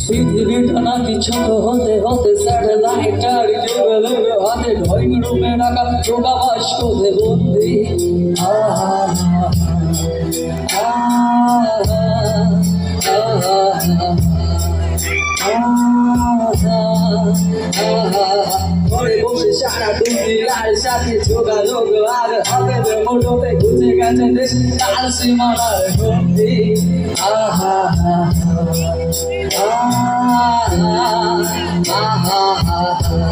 পৃথিবীটা নাকি ছোট হতে হতে স্যাটেলাইটার কেবলের হাতে ড্রয়িং রুমে রাখা প্রকাশ করে বন্দি ঘরে বসে সারা দুনিয়ার সাথে যোগাযোগ আর হাতের মুঠোতে ঘুচে গেছে দেশ তার সীমানার গন্ডি আহা আহা আহা আহা